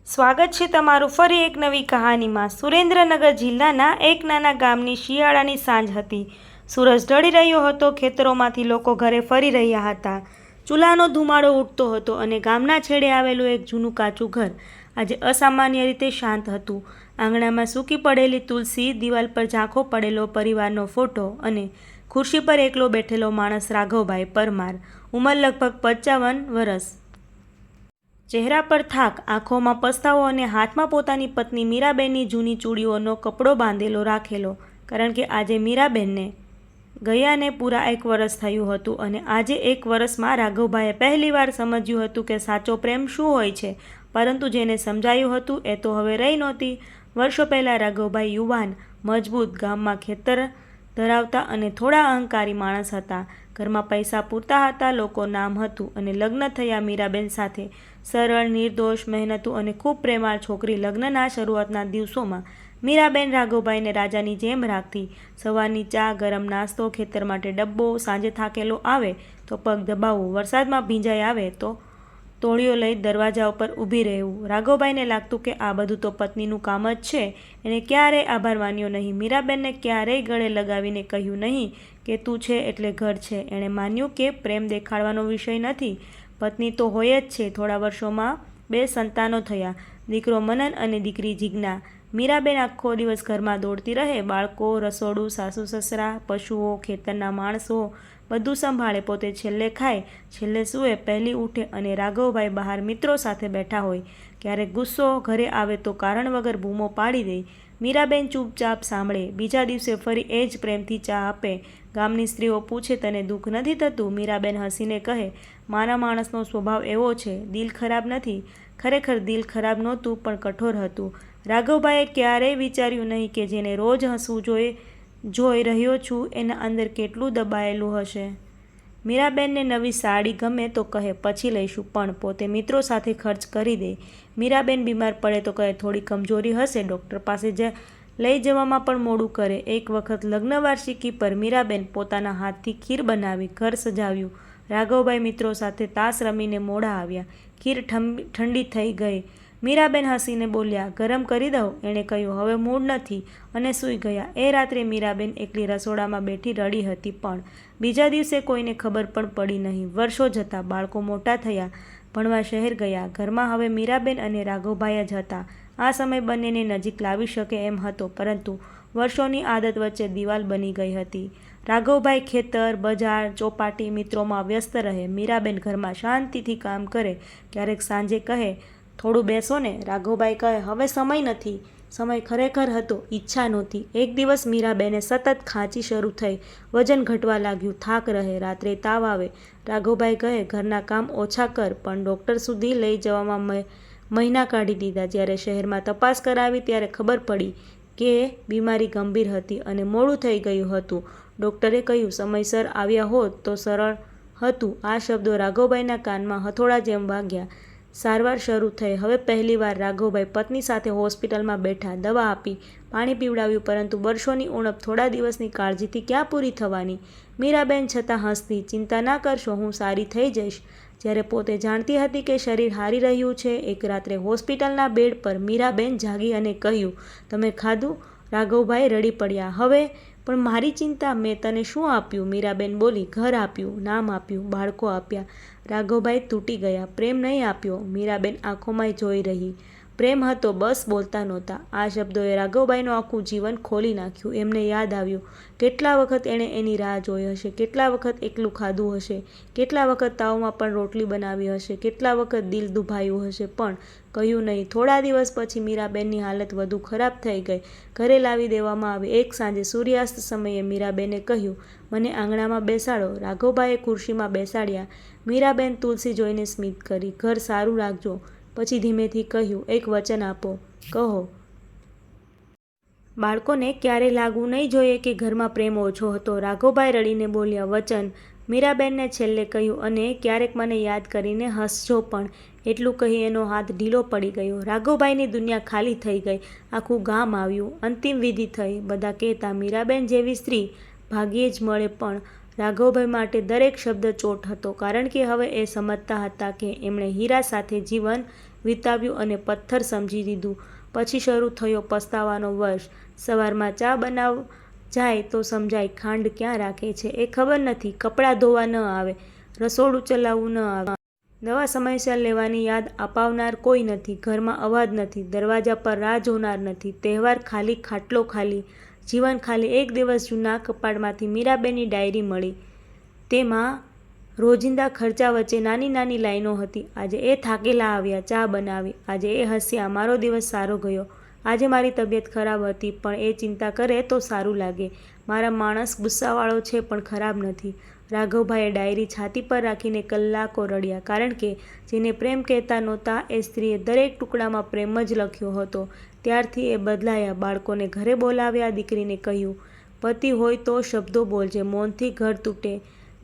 સ્વાગત છે તમારું ફરી એક નવી કહાનીમાં। સુરેન્દ્રનગર જિલ્લાના એક નાના ગામની શિયાળાની સાંજ હતી। સૂરજ ઢળી રહ્યો હતો, ખેતરોમાંથી લોકો ઘરે ફરી રહ્યા હતા। ચૂલાનો ધુમાડો ઉઠતો હતો અને ગામના છેડે આવેલું એક જૂનું કાચું ઘર આજે અસામાન્ય રીતે શાંત હતું। આંગણામાં સૂકી પડેલી તુલસી, દિવાલ પર ઝાંખો પડેલો પરિવારનો ફોટો અને ખુરશી પર એકલો બેઠેલો માણસ રાઘવભાઈ પરમાર, ઉંમર લગભગ 55 વર્ષ। ચહેરા પર થાક, આંખોમાં પસ્તાવો અને હાથમાં પોતાની પત્ની મીરાબેનની જૂની ચૂડીઓનો કપડો બાંધેલો રાખેલો, કારણ કે આજે મીરાબેનને ગયાને પૂરા 1 વર્ષ થયું હતું અને આજે 1 વર્ષમાં રાઘવભાઈએ પહેલીવાર સમજ્યું હતું કે સાચો પ્રેમ શું હોય છે। પરંતુ જેને સમજાયું હતું એ તો હવે રહી નહોતી। વર્ષો પહેલાં રાઘવભાઈ યુવાન, મજબૂત, ગામમાં ખેતર ધરાવતા અને થોડા અહંકારી માણસ હતા। ઘરમાં પૈસા પૂરતા હતા, લોકો નામ હતું અને લગ્ન થયા મીરાબેન સાથે। સરળ, નિર્દોષ, મહેનતુ અને ખૂબ પ્રેમાળ છોકરી। લગ્નના શરૂઆતના દિવસોમાં મીરાબેન રાઘવભાઈને રાજાની જેમ રાખતી। સવારની ચા, ગરમ નાસ્તો, ખેતર માટે ડબ્બો, સાંજે થાકેલો આવે તો પગ દબાવવું, વરસાદમાં ભીંજાઈ આવે તો તોળીઓ લઈ દરવાજા ઉપર ઊભી રહેવું। રાઘવભાઈને લાગતું કે આ બધું તો પત્નીનું કામ જ છે। એણે ક્યારેય આભાર માન્યો નહીં, મીરાબેનને ક્યારેય ગળે લગાવીને કહ્યું નહીં કે તું છે એટલે ઘર છે। એણે માન્યું કે પ્રેમ દેખાડવાનો વિષય નથી, પત્ની તો હોય જ છે। થોડા વર્ષોમાં 2 સંતાનો થયા, દીકરો મનન અને દીકરી જીજ્ઞા। મીરાબેન આખો દિવસ ઘરમાં દોડતી રહે, બાળકો, રસોડું, સાસુ સસરા, પશુઓ, ખેતરના માણસો, બધું સંભાળે। પોતે છેલ્લે ખાય, છેલ્લે સૂવે, પહેલી ઉઠે અને રાઘવભાઈ બહાર મિત્રો સાથે બેઠા હોય, ક્યારેક ગુસ્સો, ઘરે આવે તો કારણ વગર બૂમો પાડી દે। મીરાબેન ચૂપચાપ સાંભળે, બીજા દિવસે ફરી એ જ પ્રેમથી ચા આપે। ગામની સ્ત્રીઓ પૂછે, તને દુઃખ નથી થતું? મીરાબેન હસીને કહે, મારા માણસનો સ્વભાવ એવો છે, દિલ ખરાબ નથી। ખરેખર દિલ ખરાબ નહોતું, પણ કઠોર હતું। રાઘવભાઈએ ક્યારેય વિચાર્યું નહીં કે જેને રોજ હસવું જોઈ રહ્યો છું એના અંદર કેટલું દબાયેલું હશે। મીરાબેનને નવી સાડી ગમે તો કહે પછી લઈશું, પણ પોતે મિત્રો સાથે ખર્ચ કરી દે। મીરાબેન બીમાર પડે તો કહે થોડી કમજોરી હશે, ડૉક્ટર પાસે લઈ જવામાં પણ મોડું કરે। એક વખત લગ્નવાર્ષિકી પર મીરાબેન પોતાના હાથથી ખીર બનાવી, ઘર સજાવ્યું। રાઘવભાઈ મિત્રો સાથે તાશ રમીને મોડા આવ્યા, ખીર ઠંડી થઈ ગઈ। મીરાબેન હસીને બોલ્યા, ગરમ કરી દઉં? એણે કહ્યું, હવે મૂડ નથી, અને સૂઈ ગયા। એ રાત્રે મીરાબેન એકલી રસોડામાં બેઠી રડી હતી, પણ બીજા દિવસે કોઈને ખબર પણ પડી નહીં। વર્ષો જતા, બાળકો મોટા થયા, ભણવા શહેર ગયા, ઘરમાં હવે મીરાબેન અને રાઘવભાઈ જ હતા। આ સમય બંનેને નજીક લાવી શકે એમ હતો, પરંતુ વર્ષોની આદત વચ્ચે દિવાલ બની ગઈ હતી। રાઘવભાઈ ખેતર, બજાર, ચોપાટી, મિત્રોમાં વ્યસ્ત રહે, મીરાબેન ઘરમાં શાંતિથી કામ કરે, ક્યારેક સાંજે કહે થોડું બેસો ને? રાઘવભાઈ કહે, હવે સમય નથી। સમય ખરેખર હતો, ઈચ્છા નહોતી। એક દિવસ મીરાબેને સતત ખાંચી શરૂ થઈ, વજન ઘટવા લાગ્યું, થાક રહે, રાત્રે તાવ આવે। રાઘવભાઈ કહે, ઘરના કામ ઓછા કર, પણ ડૉક્ટર સુધી લઈ જવામાં મહિના કાઢી દીધા। જ્યારે શહેરમાં તપાસ કરાવી ત્યારે ખબર પડી કે બીમારી ગંભીર હતી અને મોડું થઈ ગયું હતું। ડૉક્ટરે કહ્યું સમયસર આવ્યા હોત તો સરળ હતું। આ શબ્દો રાઘવભાઈના કાનમાં હથોડા જેમ વાગ્યા। સારવાર શરૂ થઈ। હવે પહેલીવાર રાઘવભાઈ પત્ની સાથે હોસ્પિટલમાં બેઠા, દવા આપી, પાણી પીવડાવ્યું, પરંતુ વર્ષોની ઉણપ થોડા દિવસની કાળજીથી ક્યાં પૂરી થવાની? મીરાબેન છતાં હસતી, ચિંતા ના કરશો, હું સારી થઈ જઈશ, જ્યારે પોતે જાણતી હતી કે શરીર હારી રહ્યું છે। એક રાત્રે હોસ્પિટલના બેડ પર મીરાબેન જાગી અને કહ્યું, તમે ખાધું? રાઘવભાઈ રડી પડ્યા, હવે પણ મારી ચિંતા, મેં તને શું આપ્યું? મીરાબેન બોલી, ઘર આપ્યું, નામ આપ્યું, બાળકો આપ્યા। રાઘવભાઈ તૂટી ગયા, પ્રેમ નહીં આપ્યો? મીરાબેન આંખોમાં જોઈ રહી, પ્રેમ હતો, બસ બોલતા નહોતા। આ શબ્દોએ રાઘવભાઈનું આખું જીવન ખોલી નાખ્યું। એમને યાદ આવ્યું કેટલા વખત એણે એની રાહ જોઈ હશે, કેટલા વખત એકલું ખાધું હશે, કેટલા વખત તાવમાં પણ રોટલી બનાવી હશે, કેટલા વખત દિલ દુભાયું હશે, પણ કહ્યું નહીં। થોડા દિવસ પછી મીરાબેનની હાલત વધુ ખરાબ થઈ ગઈ, ઘરે લાવી દેવામાં આવી। એક સાંજે સૂર્યાસ્ત સમયે મીરાબેને કહ્યું, મને આંગણામાં બેસાડો। રાઘવભાઈએ ખુરશીમાં બેસાડ્યા। મીરાબેન તુલસી જોઈને સ્મિત કરી, ઘર સારું રાખજો। પછી ધીમેથી કહ્યું, એક વચન આપો, કહો। બાળકોને ક્યારેય લાગવું નહીં જોઈએ કે ઘરમાં પ્રેમ ઓછો હતો। રાઘવભાઈ રડીને બોલ્યા, વચન? મીરાબેનને છેલ્લે કહ્યું, અને ક્યારેક મને યાદ કરીને હસજો પણ। એટલું કહી એનો હાથ ઢીલો પડી ગયો। રાઘવભાઈની દુનિયા ખાલી થઈ ગઈ। આખું ગામ આવ્યું, અંતિમ વિધિ થઈ। બધા કહેતા, મીરાબેન જેવી સ્ત્રી ભાગ્યે જ મળે, પણ રાઘવભાઈ માટે દરેક શબ્દ ચોટ હતો, કારણ કે હવે એ સમજતા હતા કે એમણે હીરા સાથે જીવન વિતાવ્યું અને પથ્થર સમજી દીધું. પછી શરૂ થયો પસ્તાવાનો વર્ષ. સવારમાં ચા બનાવ જાય તો સમજાય ખાંડ ક્યાં રાખે છે એ ખબર નથી, કપડાં ધોવા ન આવે, રસોડું ચલાવવું ન આવે, દવા સમયસર લેવાની યાદ અપાવનાર કોઈ નથી, ઘરમાં અવાજ નથી, દરવાજા પર રાહ જોનાર નથી, તહેવાર ખાલી, ખાટલો ખાલી, જીવન ખાલી. એક દિવસ જૂના કપાટમાંથી મીરાબેનની ડાયરી મળી. તેમાં રોજિંદા ખર્ચા વચ્ચે નાની નાની લાઈનો હતી. આજે એ થાકેલા આવ્યા, ચા બનાવી. આજે એ હસ્યા, મારો દિવસ સારો ગયો. આજે મારી તબિયત ખરાબ હતી, પણ એ ચિંતા કરે તો સારું લાગે. મારા માણસ ગુસ્સાવાળો છે પણ ખરાબ નથી. રાઘવભાઈએ ડાયરી છાતી પર રાખીને કલાકો રડ્યા, કારણ કે જેને પ્રેમ કહેતા નહોતા એ સ્ત્રીએ દરેક ટુકડામાં પ્રેમ જ લખ્યો હતો. ત્યારથી એ બદલાયા. બાળકોને ઘરે બોલાવ્યા. દીકરીને કહ્યું, પતિ હોય તો શબ્દો બોલજે, મૌનથી ઘર તૂટે.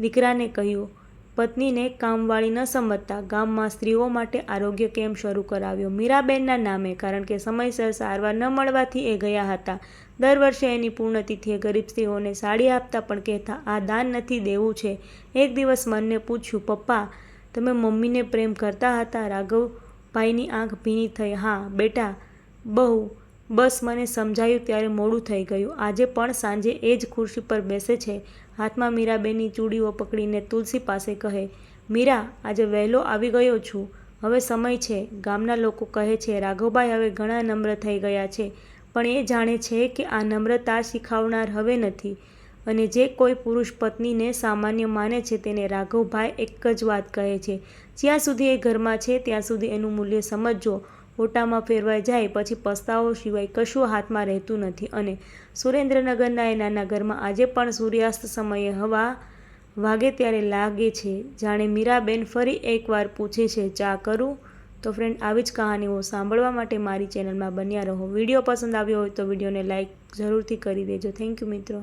દીકરાને કહ્યું, પત્નીને કામવાળી ન સમજતા. ગામમાં સ્ત્રીઓ માટે આરોગ્ય કેમ્પ શરૂ કરાવ્યો મીરાબેનના નામે, કારણ કે સમયસર સારવાર ન મળવાથી એ ગયા હતા. દર વર્ષે એની પૂર્ણતિથિએ ગરીબ સ્ત્રીઓને સાડી આપતા, પણ કહેતા આ દાન નથી, દેવું છે. એક દિવસ મનને પૂછ્યું, પપ્પા તમે મમ્મીને પ્રેમ કરતા હતા? રાઘવભાઈની આંખ ભીની થઈ. હા બેટા, બહુ. બસ મને સમજાયું ત્યારે મોડું થઈ ગયું. આજે પણ સાંજે એ જ ખુરશી પર બેસે છે, હાથમાં મીરાબેનની ચૂડીઓ પકડીને તુલસી પાસે કહે, મીરા આજે વહેલો આવી ગયો છું, હવે સમય છે. ગામના લોકો કહે છે રાઘવભાઈ હવે ઘણા નમ્ર થઈ ગયા છે, પણ એ જાણે છે કે આ નમ્રતા શીખવનાર હવે નથી. અને જે કોઈ પુરુષ પત્નીને સામાન્ય માને છે તેને રાઘવભાઈ એક જ વાત કહે છે, જ્યાં સુધી એ ઘરમાં છે ત્યાં સુધી એનું મૂલ્ય સમજજો. ઓટામાં ફેરવાઈ જાય પછી પસ્તાવો સિવાય કશું હાથમાં રહેતું નથી. અને સુરેન્દ્રનગરના એ નાના ઘરમાં આજે પણ સૂર્યાસ્ત સમયે હવા વાગે ત્યારે લાગે છે જાણે મીરાબેન ફરી એકવાર પૂછે છે, ચા કરું? તો ફ્રેન્ડ, આવી જ કહાનીઓ સાંભળવા માટે મારી ચેનલમાં બન્યા રહો. વિડીયો પસંદ આવ્યો હોય તો વિડીયોને લાઇક જરૂરથી કરી દેજો. થેન્ક યુ મિત્રો.